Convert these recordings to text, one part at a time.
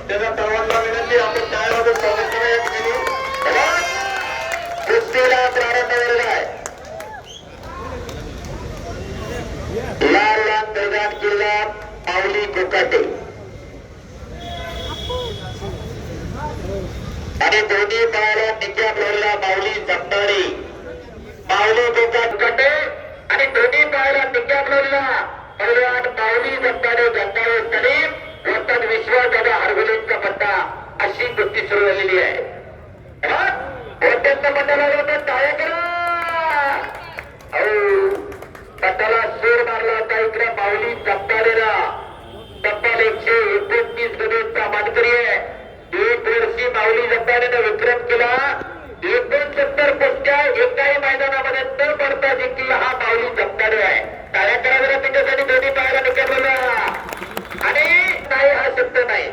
त्याचा सर्वांना विनंती आपण टाळ्यामध्ये स्वागत करूया या ठिकाणी. कुस्तीला प्रारंभ झालेला आहे. लाल लाल मैदान किल्ला माऊली कोकाटे आणि दोन्ही पायाला निक्या बोलला माऊली जमदारी. माऊली कोकाटे आणि दोन्ही पायाला निक्या बोलला पहिलवान माऊली जमदारे जमदारे सलीम वर्तन विश्वासदादा हरगुलेंचा पट्टा. अशी कुस्ती सुरू झालेली आहे. पट्ट्याला टाळ्या करा. पट्ट्याला सूर मारला होता इकडे माऊली जमदारेला. तब्बल 129 गणेशचा मानकरी आहे. 1 वर्षी माऊली जमदारेनं विक्रम केला. 69 कुस्त्या एकाही मैदानामध्ये न पडता जिंकला हा माऊली जमदारे आहे. टाळ्या करा जरा त्याच्यासाठी. दोन्ही पायाला निकाल आणि नाही हा शब्द नाही.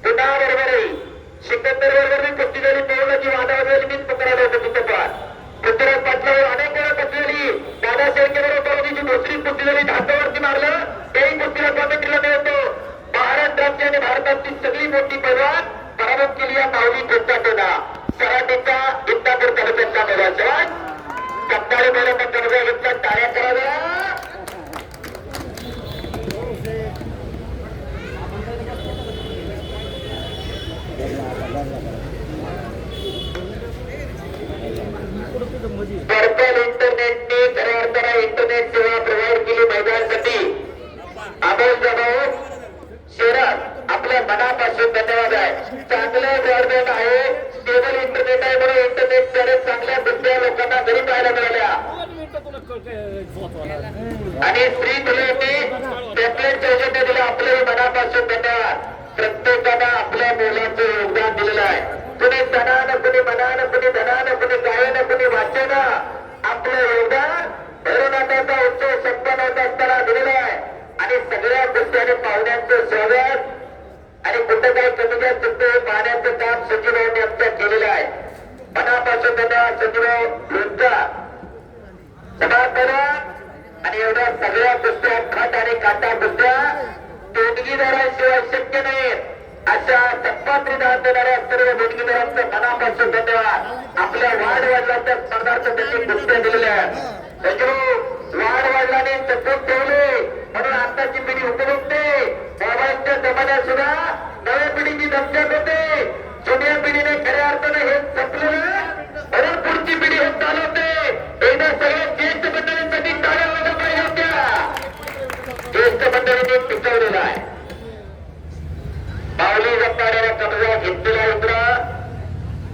पुन्हा बरोबर आहे. सिकंदर बरोबर कुस्ती झाली. पवनाची वादावर मीच पकडायला होतं तिथं पण पृथ्वीराज पाटलावर अनेक वेळा कुस्ती झाली. दादा शेळके बरोबर पवनीची दुसरी कुस्ती झाली. हातावरती मारलं तेही कुस्तीला कॉमेंट्रीला मिळतो. महाराष्ट्राची आणि भारताची सगळी मोठी पैलवान पराभूत केली या माऊली कोकाटेला. सराटीचा इंदापूर तालुक्यातला मैदान कप्तारी मैदानात कब्जा घेतला. टाळ्या करा. पर्पल इंटरनेटने खऱ्या अर्थाने इंटरनेट सेवा प्रोव्हाइड केली मैदानासाठी. अमोल जाधव शहरात आपल्या मनापासून धन्यवाद आहे. चांगलं ब्रॉडबँड आहे. स्टेबल इंटरनेट आहे म्हणून इंटरनेट द्वारे चांगल्या दुसऱ्या लोकांना घरी पाहायला मिळाल्या. आणि श्री तुलेने टॅबलेट सौजन्य दिलं. आपल्याही मनापासून धन्यवाद. प्रत्येकानं आपल्या मुलाचं योगदान दिलेलं आहे. कुणी धनानं, कुणी मनानं, कुणी धनानं, कुणी गायनं, कुणी वाचनं आपलं योगदान भैरवनाथाचा उत्सव संपन्न होत असताना दिलेला आहे. आणि सगळ्या गोष्टी पाहुण्यांचं स्वागत आणि कुठं काही कमी जास्त हे पाहण्याचं काम सचिवांनी आमच्या केलेलं आहे. मनापासून धन्यवाद सचिव लोणचा सभागृह. आणि एवढ्या सगळ्या कुस्त्या खट आणि काटा कुस्त्या देणगीदाराशिवाय शक्य नाहीत. अशा तत्पात्री दान देणाऱ्या सर्व देणगीदारांचं मनापासून धन्यवाद. आपल्या वाढ वडिलांच्या स्पर्धार्थ त्यांनी कुस्त्या दिलेल्या आहेत. वाढ वडिलांनी सपोर्ट ठेवले म्हणून आताची पिढी उपलब्ध. मोबाईलच्या जमान्यात सुद्धा नव्या पिढीची दमछाक होते. जुन्या पिढीने खऱ्या अर्थाने हे संपलेलं म्हणून पुढची पिढी हे चालवते. एकदा सगळ्या ज्येष्ठ मंडळींसाठी टाळ्या वाजवल्या पाहिजे होत्या. ज्येष्ठ मंडळींनी टिकवलेला आहे. माऊली जमदारेला कब्जा घेतलेला इकडं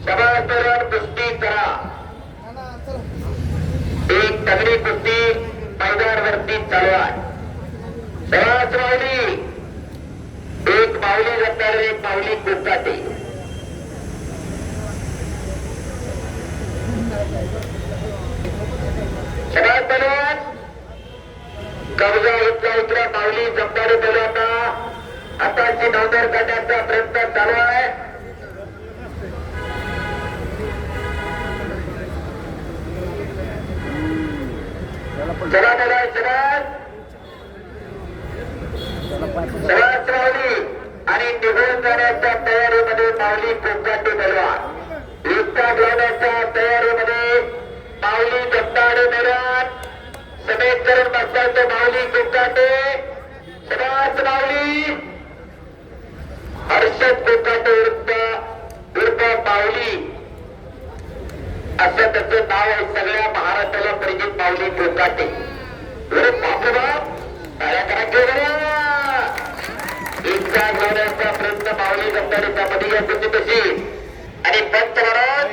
सभासदार कुस्ती करा. एक तगडी कुस्ती मैदानावरती चालू आहे. सभास माऊली एक माऊली जमदारे एक माऊली कोकाटे. सभास बलवान कब्जा घेतला इकडे माऊली जमदारे बोलवता. आताची नोंदणी करण्याचा प्रयत्न चालू आहे. चला मला सगळ्यात राहिली आणि निघून जाण्याच्या तयारीमध्ये माऊली कोकाटे बलवान. एकटा लावण्याच्या तयारीमध्ये माऊली जमदारे मैदान समेत करून बसल्याचं माऊली कोकाटे. सगळ्यात माऊली हर्षद कोकाटे उर्फ माऊली असं त्याचं नाव आहे. सगळ्या महाराष्ट्राला परिचित माऊली कोकाटे उर्फ बापूबाब. एकटा घेण्याचा प्रयत्न माऊली जमदारेच्या मध्ये या कुस्ती तशी. आणि पंच महाराज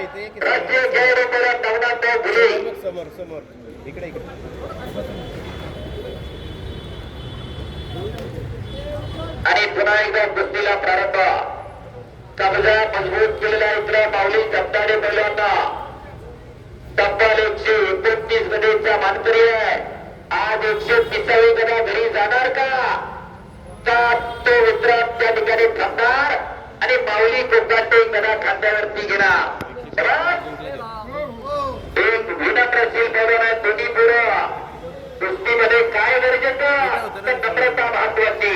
राष्ट्रीय खेळ नवनाथ घुले समोर इकडे आणि पुन्हा एकदा कुस्तीला प्रारंभ. कब्जा मजबूत केलेला इकडे माऊली जमदारे पहिल्यांदा. तब्बल 129 गदेचा मानकरी आहे. आज 130वी गदा घरी जाणार का तो विश्राम त्या ठिकाणी थांबणार आणि माऊली कोकाटे गदा खांद्यावरती घेणार. एक विनम्रशील बोलून आहे. दोन्ही पुरं कुस्तीमध्ये काय गरजेचं तर नम्रता महत्वाची.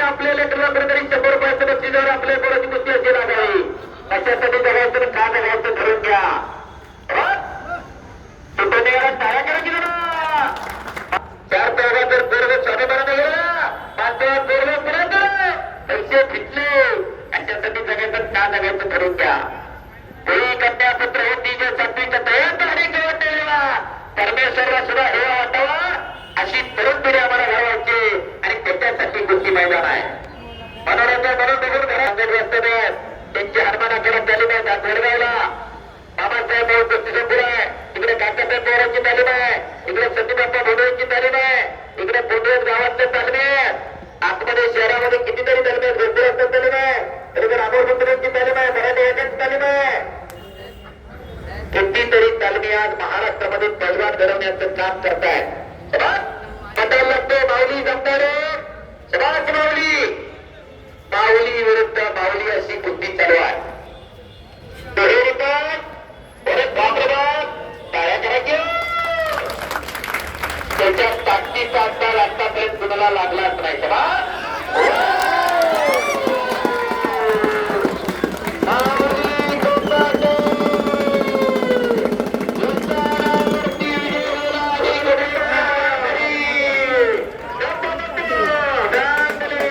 आपल्या लेकरला कुठेतरी 100 रुपयाचं बक्षीसावर आपल्या पोराची कुस्ती अशी लागावी. कशासाठी जगायचं का जगायचं ठरवून घ्या. तुटून याला टाळ्या करा की जरा. 4 चौघा जर पूर्व स्वाभिमानाने गेला 5 पूर्व पुण्यात पैसे फिटले. कशासाठी जगायचं का जगायचं ठरवून घ्या. कोणी कन्या पुत्र होती जे 7वीच्या तयार आणि केला परमेश्वरला सुद्धा हे वाटावा अशी तरुण पिढी आम्हाला घडवायची आणि त्याच्यासाठी गोष्टी मैदान आहे. मनोरंजन म्हणून बघून घरात व्यस्त आहेत. त्यांची हनुमानाकडे तालीम आहे. गोरगावला बाबासाहेब भाऊ कुस्तीसोपूर आहे. इकडे काकासाहेब पवारांची तालीम आहे. इकडे सतीबाप्पा भोडवेंची तालीम आहे. इकडे पोटवेज गावातले तालीम आहे. आतमध्ये शहरामध्ये कितीतरी तालीम आहेत. गोष्टी तालीम आहे. तरी रामोर मंदिरांची तालीम आहे. मराठी याच्याची तालीम आहे. कितीतरी तालमी आज महाराष्ट्रामध्ये पैलवान घडवण्याचं काम करतायत. पटायला लागतो माऊली जमणारे सभाच माऊली. माऊली विरुद्ध माऊली अशी बुद्धी चालू आहे. दुहेरी पण परत बापरबाप टाळ्या करायच्या. त्याच्या ताकदीचा अंदाज आतापर्यंत कुणाला लागलाच नाही. सभा